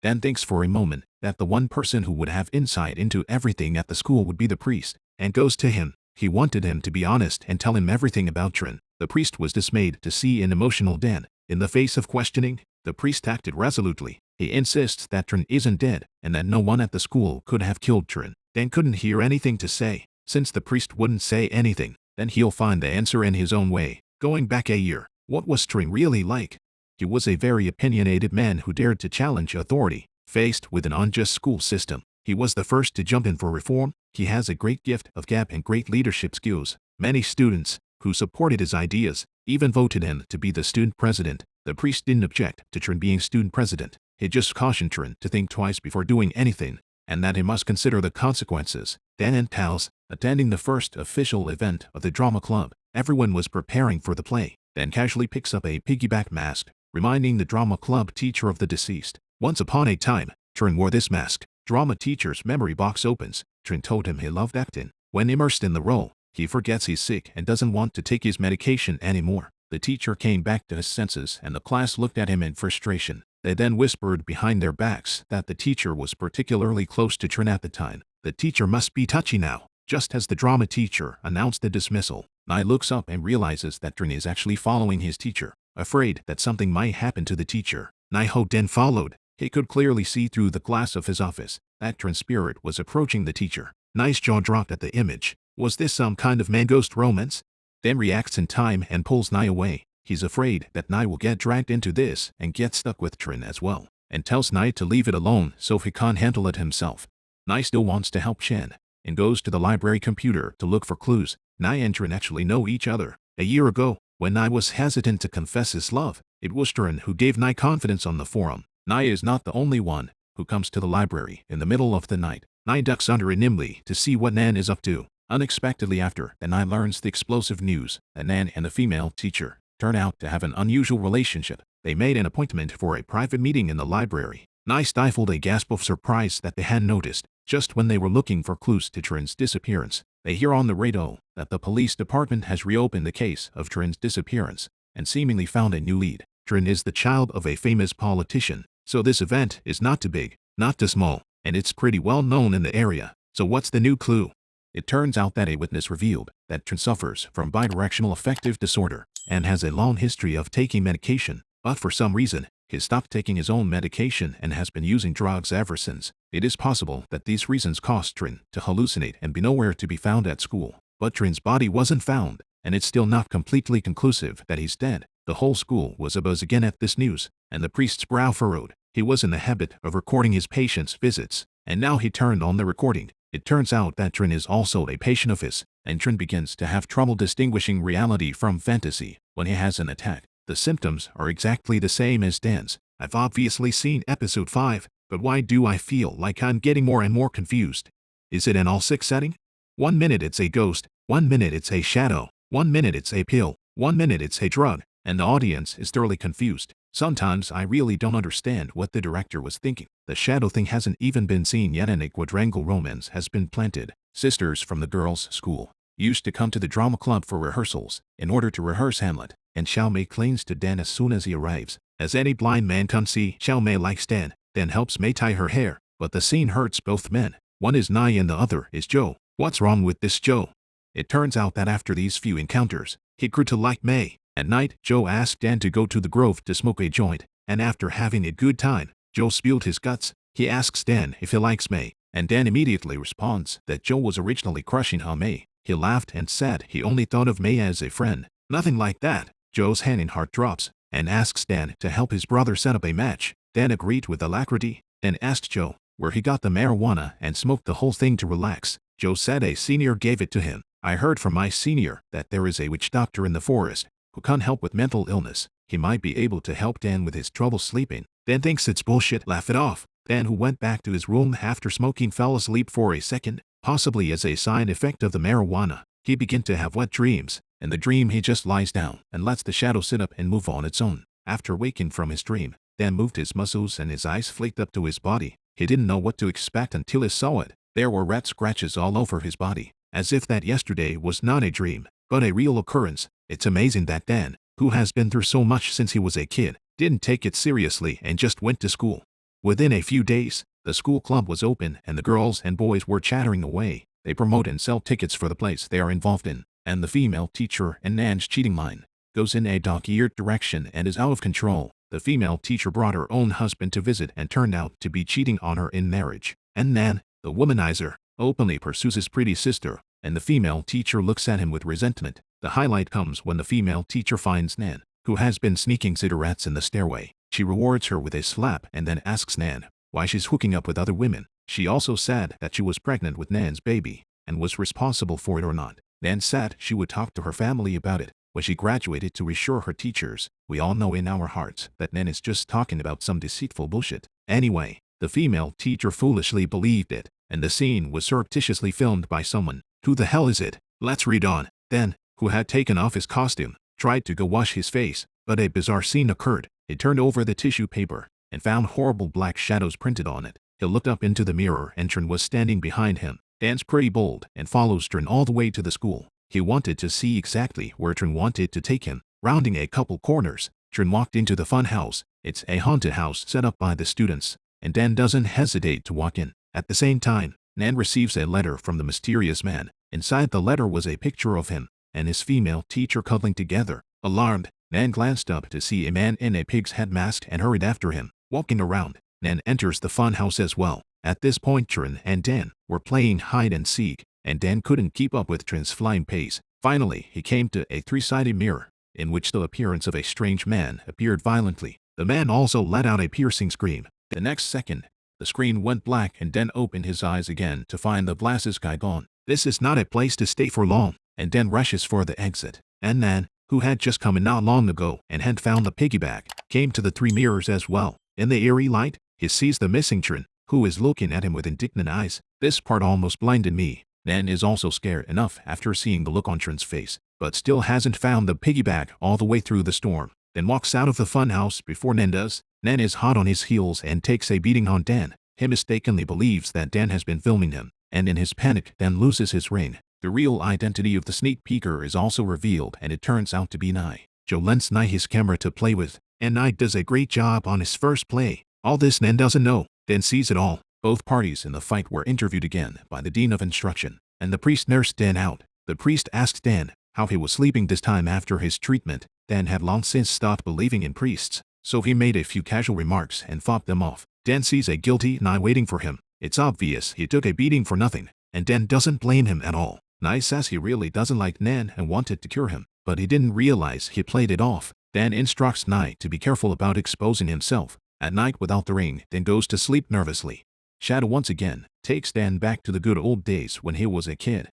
Dan thinks for a moment that the one person who would have insight into everything at the school would be the priest, and goes to him. He wanted him to be honest and tell him everything about Trin. The priest was dismayed to see an emotional Dan. In the face of questioning, the priest acted resolutely. He insists that Trin isn't dead, and that no one at the school could have killed Trin. Dan couldn't hear anything to say. Since the priest wouldn't say anything, then he'll find the answer in his own way. Going back a year, what was Trin really like? He was a very opinionated man who dared to challenge authority. Faced with an unjust school system, he was the first to jump in for reform. He has a great gift of gab and great leadership skills. Many students, who supported his ideas, even voted him to be the student president. The priest didn't object to Trin being student president. He just cautioned Trin to think twice before doing anything, and that he must consider the consequences. Dan and pals, attending the first official event of the drama club. Everyone was preparing for the play. Dan casually picks up a piggyback mask, reminding the drama club teacher of the deceased. Once upon a time, Trin wore this mask. Drama teacher's memory box opens. Trin told him he loved acting. When immersed in the role, he forgets he's sick and doesn't want to take his medication anymore. The teacher came back to his senses and the class looked at him in frustration. They then whispered behind their backs that the teacher was particularly close to Trin at the time. The teacher must be touchy now. Just as the drama teacher announced the dismissal, Nai looks up and realizes that Trin is actually following his teacher. Afraid that something might happen to the teacher, Nai hoped and followed. He could clearly see through the glass of his office that Trin's spirit was approaching the teacher. Nai's jaw dropped at the image. Was this some kind of man-ghost romance? Dan reacts in time and pulls Nai away. He's afraid that Nai will get dragged into this and get stuck with Trin as well, and tells Nai to leave it alone so he can't handle it himself. Nai still wants to help Shen, and goes to the library computer to look for clues. Nai and Trin actually know each other. A year ago, when Nai was hesitant to confess his love, it was Trin who gave Nai confidence on the forum. Nai is not the only one who comes to the library in the middle of the night. Nai ducks under it nimbly to see what Nan is up to. Unexpectedly after, Nai learns the explosive news that Nan and the female teacher turn out to have an unusual relationship. They made an appointment for a private meeting in the library. Nai stifled a gasp of surprise that they hadn't noticed. Just when they were looking for clues to Trin's disappearance, they hear on the radio that the police department has reopened the case of Trin's disappearance and seemingly found a new lead. Trin is the child of a famous politician, so this event is not too big, not too small, and it's pretty well known in the area. So what's the new clue? It turns out that a witness revealed that Trin suffers from bidirectional affective disorder and has a long history of taking medication, but for some reason, he stopped taking his own medication and has been using drugs ever since. It is possible that these reasons caused Trin to hallucinate and be nowhere to be found at school. But Trin's body wasn't found, and it's still not completely conclusive that he's dead. The whole school was abuzz again at this news, and the priest's brow furrowed. He was in the habit of recording his patients' visits, and now he turned on the recording. It turns out that Trin is also a patient of his, and Trin begins to have trouble distinguishing reality from fantasy when he has an attack. The symptoms are exactly the same as Dan's. I've obviously seen episode 5, but why do I feel like I'm getting more and more confused? Is it an all-sick setting? 1 minute it's a ghost, 1 minute it's a shadow, 1 minute it's a pill, 1 minute it's a drug, and the audience is thoroughly confused. Sometimes I really don't understand what the director was thinking. The shadow thing hasn't even been seen yet and a quadrangle romance has been planted. Sisters from the girls' school used to come to the drama club for rehearsals in order to rehearse Hamlet, and Xiao Mei clings to Dan as soon as he arrives. As any blind man can see, Xiao Mei likes Dan. Dan helps Mei tie her hair, but the scene hurts both men. One is Nai and the other is Joe. What's wrong with this Joe? It turns out that after these few encounters, he grew to like Mei. At night, Joe asked Dan to go to the grove to smoke a joint, and after having a good time, Joe spilled his guts. He asks Dan if he likes Mei, and Dan immediately responds that Joe was originally crushing on Mei. He laughed and said he only thought of Mei as a friend. Nothing like that. Joe's hand in heart drops, and asks Dan to help his brother set up a match. Dan agreed with alacrity, and asked Joe where he got the marijuana and smoked the whole thing to relax. Joe said a senior gave it to him. I heard from my senior that there is a witch doctor in the forest who can't help with mental illness. He might be able to help Dan with his trouble sleeping. Dan thinks it's bullshit, laugh it off. Dan, who went back to his room after smoking, fell asleep for a second, possibly as a side effect of the marijuana. He began to have wet dreams. In the dream he just lies down and lets the shadow sit up and move on its own. After waking from his dream, Dan moved his muscles and his eyes flicked up to his body. He didn't know what to expect until he saw it. There were rat scratches all over his body, as if that yesterday was not a dream, but a real occurrence. It's amazing that Dan, who has been through so much since he was a kid, didn't take it seriously and just went to school. Within a few days, the school club was open and the girls and boys were chattering away. They promote and sell tickets for the plays they are involved in, and the female teacher and Nan's cheating line goes in a dog-eared direction and is out of control. The female teacher brought her own husband to visit and turned out to be cheating on her in marriage. And Nan, the womanizer, openly pursues his pretty sister, and the female teacher looks at him with resentment. The highlight comes when the female teacher finds Nan, who has been sneaking cigarettes in the stairway. She rewards her with a slap and then asks Nan why she's hooking up with other women. She also said that she was pregnant with Nan's baby and was responsible for it or not. Nan said she would talk to her family about it when she graduated to reassure her teachers. We all know in our hearts that Nan is just talking about some deceitful bullshit. Anyway, the female teacher foolishly believed it, and the scene was surreptitiously filmed by someone. Who the hell is it? Let's read on. Dan, who had taken off his costume, tried to go wash his face, but a bizarre scene occurred. He turned over the tissue paper and found horrible black shadows printed on it. He looked up into the mirror and Trin was standing behind him. Dan's pretty bold and follows Trin all the way to the school. He wanted to see exactly where Trin wanted to take him. Rounding a couple corners, Trin walked into the fun house. It's a haunted house set up by the students, and Dan doesn't hesitate to walk in. At the same time, Nan receives a letter from the mysterious man. Inside the letter was a picture of him and his female teacher cuddling together. Alarmed, Nan glanced up to see a man in a pig's head mask and hurried after him. Walking around, Nan enters the fun house as well. At this point, Trin and Dan were playing hide and seek, and Dan couldn't keep up with Trin's flying pace. Finally, he came to a three-sided mirror, in which the appearance of a strange man appeared violently. The man also let out a piercing scream. The next second, the screen went black and Dan opened his eyes again to find the glasses guy gone. This is not a place to stay for long, and Dan rushes for the exit. And Nan, who had just come in not long ago and had found the piggyback, came to the three mirrors as well. In the eerie light, he sees the missing Trin, who is looking at him with indignant eyes. This part almost blinded me. Nan is also scared enough after seeing the look on Trin's face, but still hasn't found the piggyback all the way through the storm. Then walks out of the funhouse before Nan does. Nan is hot on his heels and takes a beating on Dan. He mistakenly believes that Dan has been filming him, and in his panic, Dan loses his ring. The real identity of the sneak peeker is also revealed, and it turns out to be Nye. Joe lends Nye his camera to play with, and Nye does a great job on his first play. All this Nan doesn't know. Dan sees it all. Both parties in the fight were interviewed again by the Dean of Instruction, and the priest nursed Dan out. The priest asked Dan how he was sleeping this time after his treatment. Dan had long since stopped believing in priests, so he made a few casual remarks and fought them off. Dan sees a guilty Nye waiting for him. It's obvious he took a beating for nothing, and Dan doesn't blame him at all. Nye says he really doesn't like Nan and wanted to cure him, but he didn't realize he played it off. Dan instructs Nye to be careful about exposing himself at night without the ring, then goes to sleep nervously. Shadow once again takes Dan back to the good old days when he was a kid.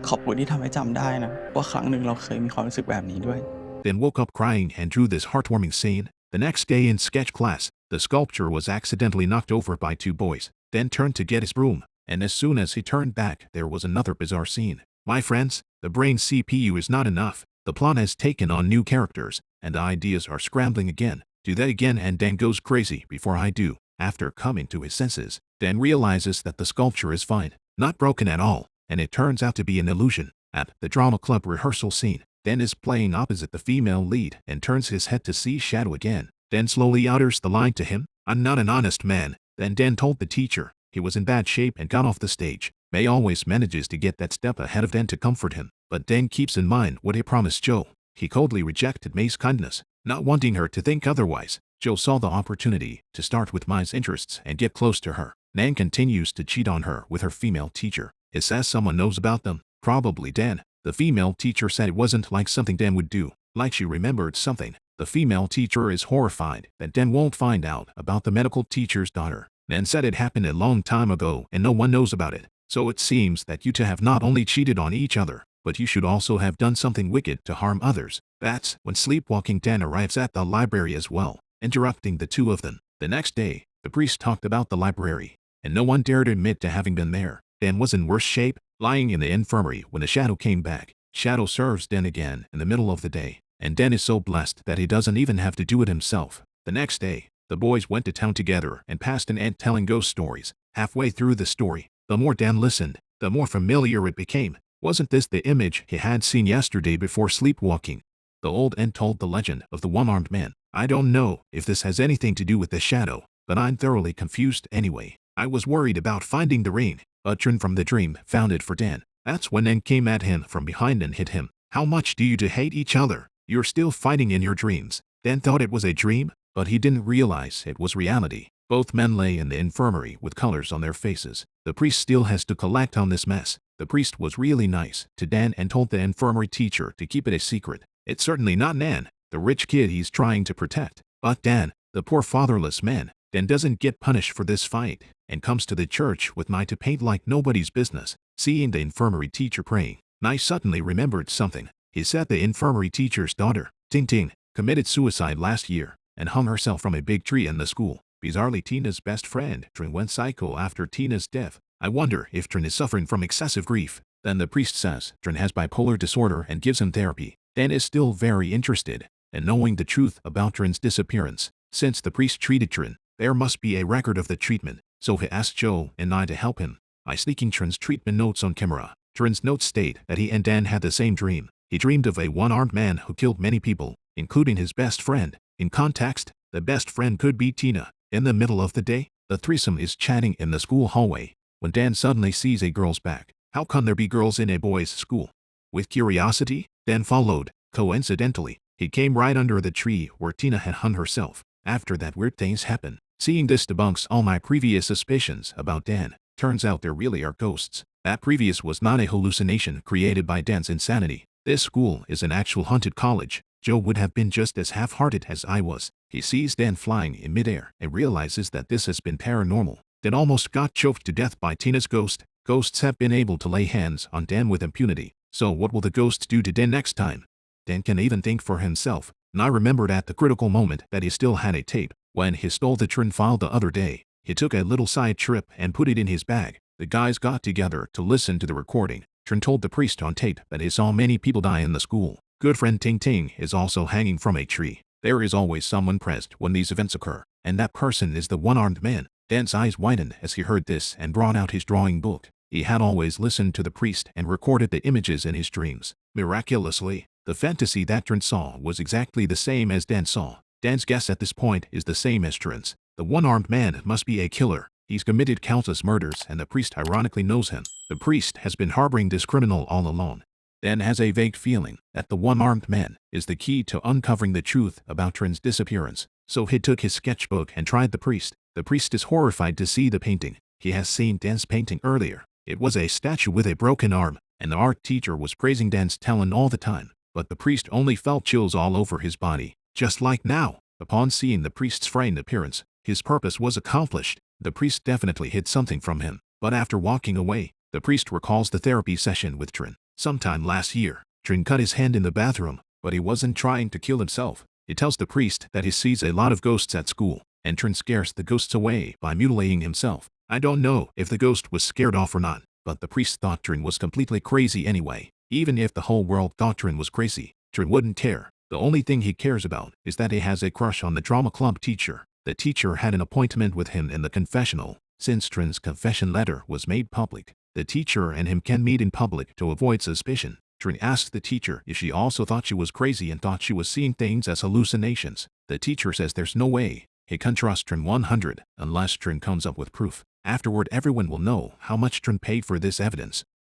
ขอบคุณที่ทำให้จำได้นะว่าครั้งหนึ่งเราเคยมีความรู้สึกแบบนี้ด้วย Then woke up crying and drew this heartwarming scene. The next day in sketch class, the sculpture was accidentally knocked over by two boys. Dan turned to get his broom, and as soon as he turned back, there was another bizarre scene. My friends, the brain CPU is not enough. The plot has taken on new characters, and the ideas are scrambling again. Do that again and Dan goes crazy before I do. After coming to his senses, Dan realizes that the sculpture is fine, not broken at all, and it turns out to be an illusion. At the drama club rehearsal scene, Dan is playing opposite the female lead and turns his head to see Shadow again. Dan slowly utters the line to him, "I'm not an honest man." Then Dan told the teacher he was in bad shape and got off the stage. May always manages to get that step ahead of Dan to comfort him, but Dan keeps in mind what he promised Joe. He coldly rejected May's kindness, not wanting her to think otherwise. Joe saw the opportunity to start with May's interests and get close to her. Nan continues to cheat on her with her female teacher. It says someone knows about them, probably Dan. The female teacher said it wasn't like something Dan would do, like she remembered something. The female teacher is horrified that Dan won't find out about the medical teacher's daughter. Nan said it happened a long time ago and no one knows about it. So it seems that you two have not only cheated on each other, but you should also have done something wicked to harm others. That's when sleepwalking Dan arrives at the library as well, interrupting the two of them. The next day, the priest talked about the library, and no one dared admit to having been there. Dan was in worse shape, lying in the infirmary when the Shadow came back. Shadow serves Dan again in the middle of the day, and Dan is so blessed that he doesn't even have to do it himself. The next day, the boys went to town together and passed an aunt telling ghost stories. Halfway through the story, the more Dan listened, the more familiar it became. Wasn't this the image he had seen yesterday before sleepwalking? The old aunt told the legend of the one-armed man. I don't know if this has anything to do with the Shadow, but I'm thoroughly confused anyway. I was worried about finding the ring, but Trin from the dream found it for Dan. That's when Dan came at him from behind and hit him. How much do you two hate each other? You're still fighting in your dreams. Dan thought it was a dream, but he didn't realize it was reality. Both men lay in the infirmary with colors on their faces. The priest still has to collect on this mess. The priest was really nice to Dan and told the infirmary teacher to keep it a secret. It's certainly not Nan, the rich kid he's trying to protect, but Dan, the poor fatherless man. Dan doesn't get punished for this fight and comes to the church with Nai to paint like nobody's business. Seeing the infirmary teacher praying, Nai suddenly remembered something. He said the infirmary teacher's daughter, Ting Ting, committed suicide last year and hung herself from a big tree in the school. Bizarrely, Tina's best friend, Trin, went psycho after Tina's death. I wonder if Trin is suffering from excessive grief. Then the priest says Trin has bipolar disorder and gives him therapy. Dan is still very interested in knowing the truth about Trin's disappearance. Since the priest treated Trin, there must be a record of the treatment, so he asked Joe and I to help him by sneaking Trin's treatment notes on camera. Trin's notes state that he and Dan had the same dream. He dreamed of a one-armed man who killed many people, including his best friend. In context, the best friend could be Tina. In the middle of the day, the threesome is chatting in the school hallway when Dan suddenly sees a girl's back. How can there be girls in a boys' school? With curiosity, Dan followed. Coincidentally, he came right under the tree where Tina had hung herself. After that, weird things happen. Seeing this debunks all my previous suspicions about Dan. Turns out there really are ghosts. That previous was not a hallucination created by Dan's insanity. This school is an actual haunted college. Joe would have been just as half-hearted as I was. He sees Dan flying in midair and realizes that this has been paranormal. Dan almost got choked to death by Tina's ghost. Ghosts have been able to lay hands on Dan with impunity. So what will the ghosts do to Dan next time? Dan can even think for himself. And I remembered at the critical moment that he still had a tape. When he stole the Trin file the other day, he took a little side trip and put it in his bag. The guys got together to listen to the recording. Trin told the priest on tape that he saw many people die in the school. Good friend Ting Ting is also hanging from a tree. There is always someone present when these events occur, and that person is the one-armed man. Dan's eyes widened as he heard this and brought out his drawing book. He had always listened to the priest and recorded the images in his dreams. Miraculously, the fantasy that Trin saw was exactly the same as Dan saw. Dan's guess at this point is the same as Trin's. The one-armed man must be a killer. He's committed countless murders and the priest ironically knows him. The priest has been harboring this criminal all along. Dan has a vague feeling that the one-armed man is the key to uncovering the truth about Trin's disappearance. So he took his sketchbook and tried the priest. The priest is horrified to see the painting. He has seen Dan's painting earlier. It was a statue with a broken arm, and the art teacher was praising Dan's talent all the time. But the priest only felt chills all over his body. Just like now, upon seeing the priest's frightened appearance, his purpose was accomplished. The priest definitely hid something from him. But after walking away, the priest recalls the therapy session with Trin. Sometime last year, Trin cut his hand in the bathroom, but he wasn't trying to kill himself. He tells the priest that he sees a lot of ghosts at school, and Trin scares the ghosts away by mutilating himself. I don't know if the ghost was scared off or not, but the priest thought Trin was completely crazy anyway. Even if the whole world thought Trin was crazy, Trin wouldn't care. The only thing he cares about is that he has a crush on the drama club teacher. The teacher had an appointment with him in the confessional. Since Trin's confession letter was made public, the teacher and him can meet in public to avoid suspicion. Trin asked the teacher if she also thought she was crazy and thought she was seeing things as hallucinations. The teacher says there's no way he can trust Trin 100 unless Trin comes up with proof. Afterward, everyone will know how much Trin paid for this evidence.